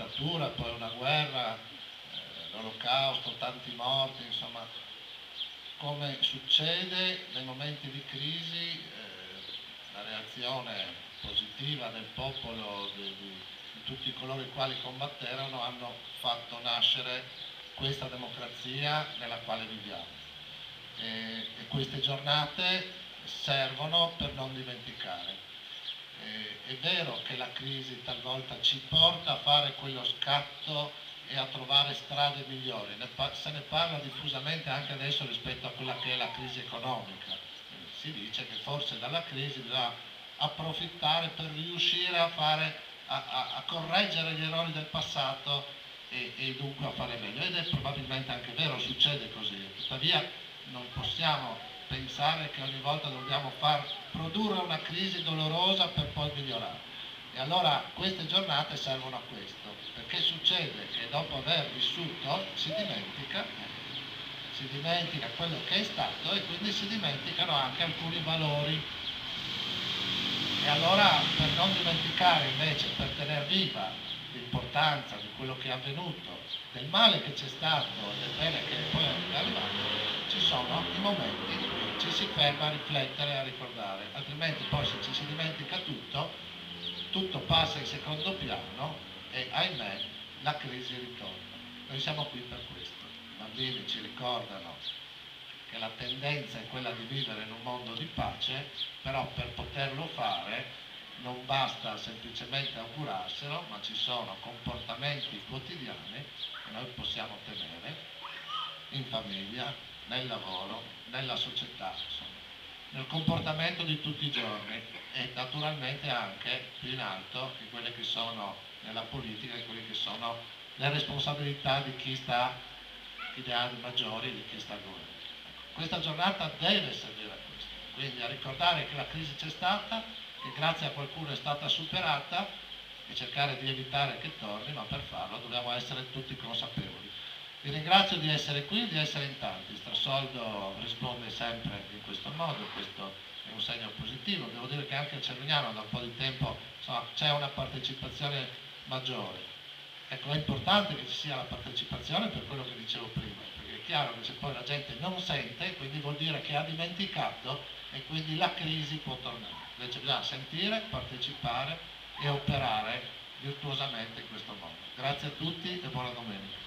dittatura, poi una guerra, l'olocausto, tanti morti, insomma, come succede nei momenti di crisi, la reazione positiva del popolo, di tutti coloro i quali combatterono, hanno fatto nascere questa democrazia nella quale viviamo. E queste giornate servono per non dimenticare. È vero che la crisi talvolta ci porta a fare quello scatto e a trovare strade migliori, se ne parla diffusamente anche adesso rispetto a quella che è la crisi economica. Si dice che forse dalla crisi bisogna approfittare per riuscire a correggere gli errori del passato e dunque a fare meglio, ed è probabilmente anche vero, succede così. Tuttavia non possiamo pensare che ogni volta dobbiamo far produrre una crisi dolorosa per poi migliorare. E allora queste giornate servono a questo, perché succede che dopo aver vissuto si dimentica quello che è stato e quindi si dimenticano anche alcuni valori. E allora, per non dimenticare invece, per tenere viva l'importanza di quello che è avvenuto, del male che c'è stato e del bene che poi è arrivato, ci sono i momenti in cui ci si ferma a riflettere e a ricordare, altrimenti poi se ci si dimentica tutto passa in secondo piano e ahimè la crisi ritorna. Noi siamo qui per questo. I bambini ci ricordano che la tendenza è quella di vivere in un mondo di pace, però per poterlo fare non basta semplicemente augurarselo, ma ci sono comportamenti quotidiani che noi possiamo tenere in famiglia, nel lavoro, nella società, insomma, nel comportamento di tutti i giorni e naturalmente anche più in alto di quelle che sono nella politica e quelle che sono le responsabilità di chi sta ideali maggiori, di chi sta al governo. Questa giornata deve servire a questo, quindi a ricordare che la crisi c'è stata, che grazie a qualcuno è stata superata e cercare di evitare che torni, ma per farlo dobbiamo essere tutti consapevoli. Vi ringrazio di essere qui, di essere in tanti. Strasoldo risponde sempre in questo modo, questo è un segno positivo. Devo dire che anche a Cervignano da un po' di tempo c'è una partecipazione maggiore. Ecco, è importante che ci sia la partecipazione per quello che dicevo prima, perché è chiaro che se poi la gente non sente, quindi vuol dire che ha dimenticato e quindi la crisi può tornare. Invece bisogna sentire, partecipare e operare virtuosamente in questo modo. Grazie a tutti e buona domenica.